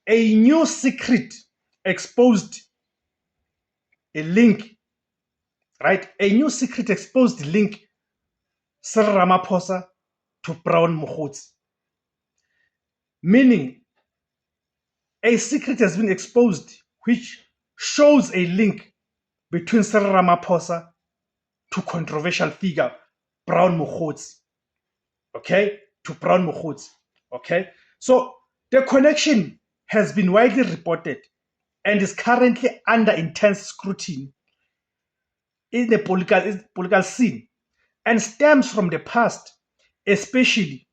a new secret exposed a link, right? A new secret exposed link Cyril Ramaphosa to Brown Mokgotsi. Meaning, a secret has been exposed which shows a link between Cyril Ramaphosa to controversial figure Brown Mokgotsi. Okay? To Brown Mokgotsi. Okay? So the connection has been widely reported and is currently under intense scrutiny in the political scene and stems from the past, especially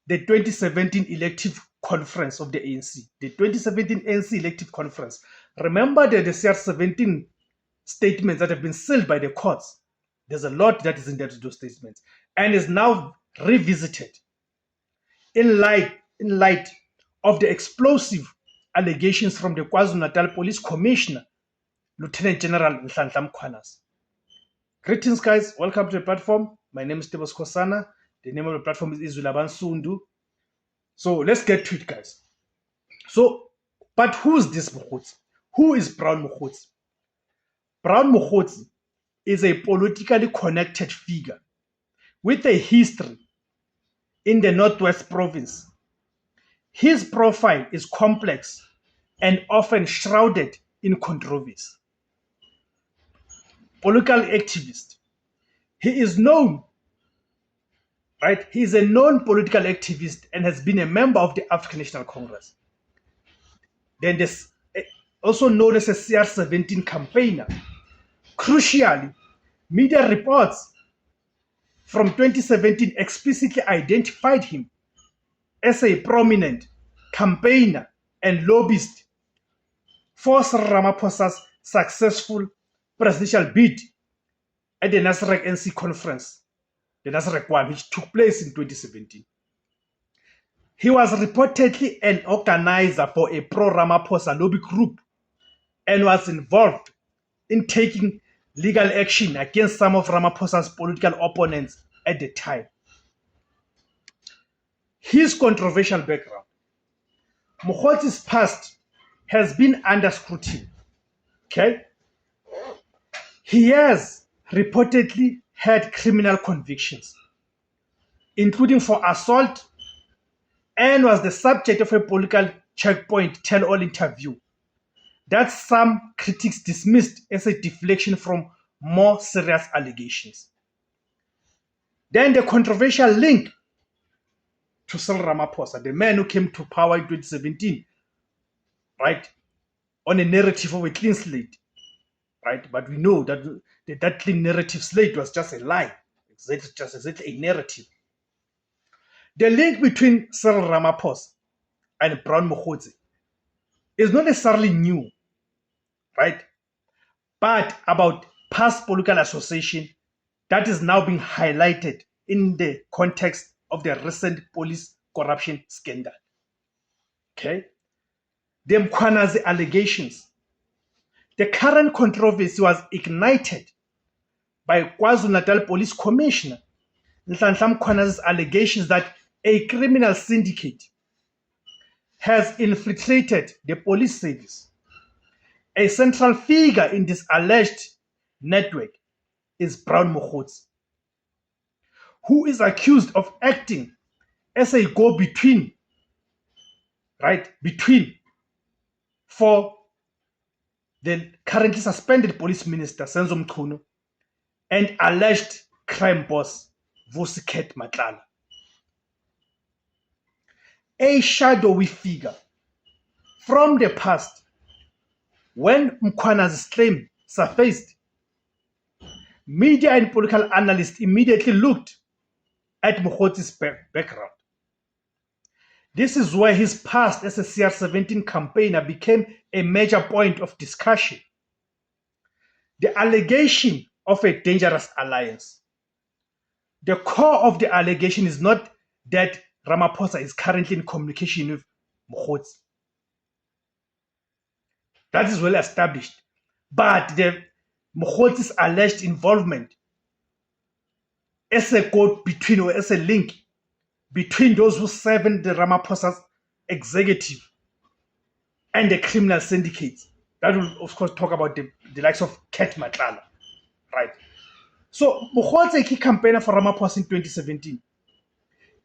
the 2017 elective conference of the ANC. The 2017 ANC elective conference. Remember the CR17 statements that have been sealed by the courts. There's a lot that is in those statements and is now revisited in light of the explosive allegations from the KwaZulu-Natal Police Commissioner, Lieutenant General Nhlanhla Mkhwanazi. Greetings, guys. Welcome to the platform. My name is Tebos Kosana. The name of the platform is Izwi Labansundu. So let's get to it, guys. But who's this Mokgotsi? Who is Brown Mokgotsi? Brown Mokgotsi is a politically connected figure with a history in the Northwest Province. His profile is complex and often shrouded in controversy. Political activist. He is known, right? He is a known political activist and has been a member of the African National Congress. Then there's also known as a CR17 campaigner. Crucially, media reports from 2017 explicitly identified him as a prominent campaigner and lobbyist for Cyril Ramaphosa's successful presidential bid at the Nasrec NC conference, the Nasrec one, which took place in 2017. He was reportedly an organizer for a pro-Ramaphosa lobby group and was involved in taking legal action against some of Ramaphosa's political opponents at the time. His controversial background. Mokgotsi's past has been under scrutiny. Okay? He has reportedly had criminal convictions, including for assault, and was the subject of a political checkpoint tell-all interview that some critics dismissed as a deflection from more serious allegations. Then the controversial link to Cyril Ramaphosa, the man who came to power in 2017, right, on a narrative of a clean slate, right? But we know that that clean narrative slate was just a lie. It's just a narrative. The link between Cyril Ramaphosa and Brown Mokgotsi is not necessarily new, right? But about past political association that is now being highlighted in the context of the recent police corruption scandal. Okay? The Mkhwanazi allegations. The current controversy was ignited by KwaZulu-Natal Police Commissioner Nhlanhla Mkhwanazi's allegations that a criminal syndicate has infiltrated the police service. A central figure in this alleged network is Brown Mokgotsi, who is accused of acting as a go-between, right, for the currently suspended police minister, Senzo Mchunu, and alleged crime boss, Vusiket Matlala. A shadowy figure from the past. When Mkhwanazi's claim surfaced, media and political analysts immediately looked at Mokgotzi's background. This is where his past as a CR17 campaigner became a major point of discussion. The allegation of a dangerous alliance. The core of the allegation is not that Ramaphosa is currently in communication with Mokgotsi. That is well established. But the Mokgotzi's alleged involvement as a go-between or as a link between those who serve in the Ramaphosa's executive and the criminal syndicates. That will, of course, talk about the likes of Ket Matlala, right? So, Mokgotsi, a key campaigner for Ramaphosa in 2017,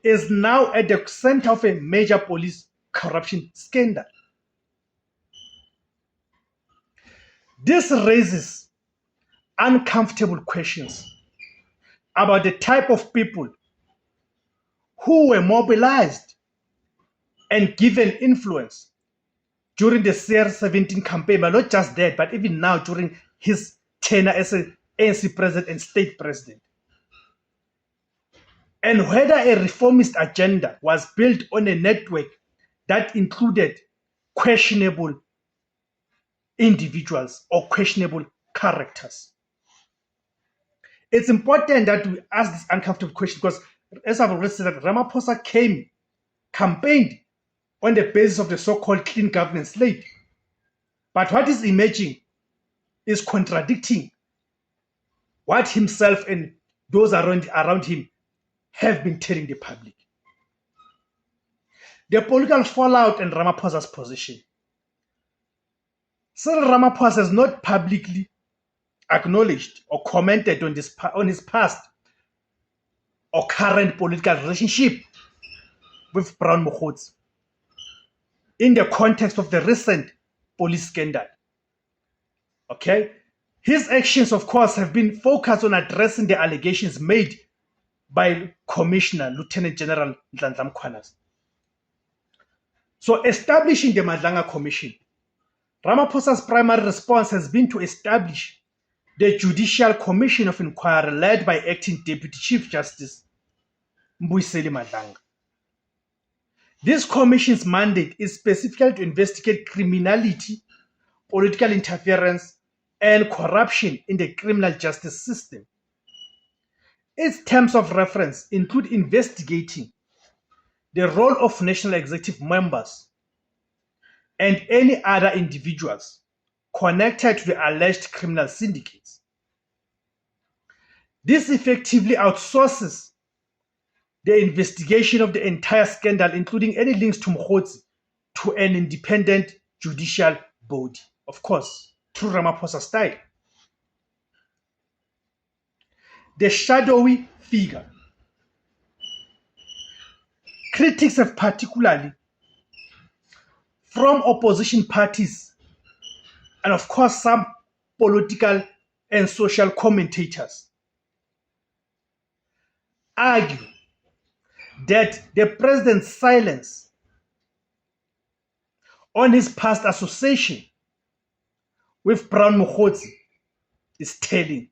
is now at the center of a major police corruption scandal. This raises uncomfortable questions about the type of people who were mobilized and given influence during the CR17 campaign, but not just that, but even now during his tenure as an ANC president and state president. And whether a reformist agenda was built on a network that included questionable individuals or questionable characters. It's important that we ask this uncomfortable question because, as I've already said, Ramaphosa campaigned on the basis of the so-called clean governance slate. But what is emerging is contradicting what himself and those around him have been telling the public. The political fallout and Ramaphosa's position. Cyril Ramaphosa has not publicly acknowledged or commented on his past or current political relationship with Brown Mokgotsi in the context of the recent police scandal. Okay? His actions, of course, have been focused on addressing the allegations made by Commissioner Lieutenant General Nhlanhla Mkhwanazi. So, establishing the Madlanga Commission, Ramaphosa's primary response has been to establish the Judicial Commission of Inquiry led by Acting Deputy Chief Justice Mbuyiseni Madlanga. This commission's mandate is specifically to investigate criminality, political interference, and corruption in the criminal justice system. Its terms of reference include investigating the role of national executive members and any other individuals connected to the alleged criminal syndicates. This effectively outsources the investigation of the entire scandal, including any links to Mokgotsi, to an independent judicial body, of course, through Ramaphosa style. The shadowy figure. Critics have particularly from opposition parties and of course some political and social commentators argue that the president's silence on his past association with Brown Mokgotsi is telling.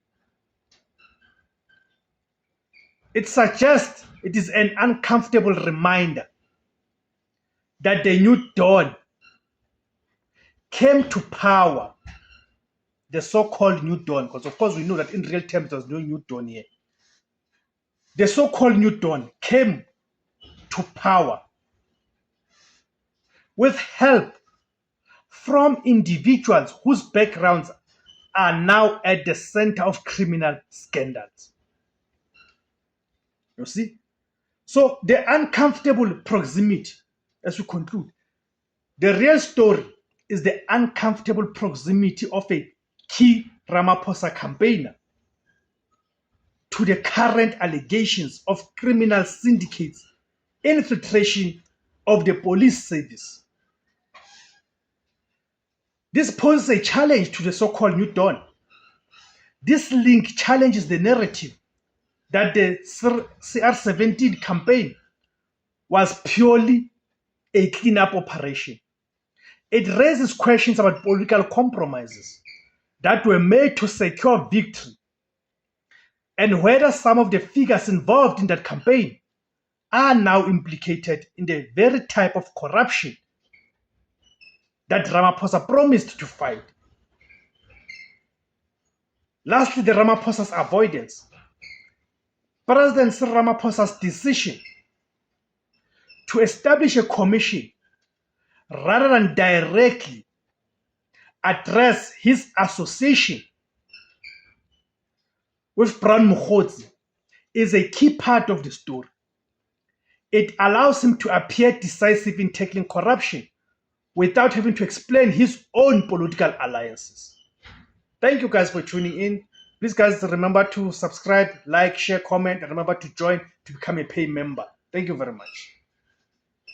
It suggests it is an uncomfortable reminder that the new dawn came to power, the so-called new dawn, because of course we know that in real terms there's no new dawn here. The so-called new dawn came to power with help from individuals whose backgrounds are now at the center of criminal scandals. You see? So the uncomfortable proximity, as we conclude, the real story is the uncomfortable proximity of a key Ramaphosa campaigner to the current allegations of criminal syndicates, infiltration of the police service. This poses a challenge to the so-called New Dawn. This link challenges the narrative that the CR17 campaign was purely a cleanup operation. It raises questions about political compromises that were made to secure victory and whether some of the figures involved in that campaign are now implicated in the very type of corruption that Ramaphosa promised to fight. Lastly, the Ramaphosa's avoidance. President Cyril Ramaphosa's decision to establish a commission rather than directly address his association with Brown Mokgotsi is a key part of the story. It allows him to appear decisive in tackling corruption without having to explain his own political alliances. Thank you guys for tuning in. Please guys remember to subscribe, like, share, comment, and remember to join to become a paying member. Thank you very much.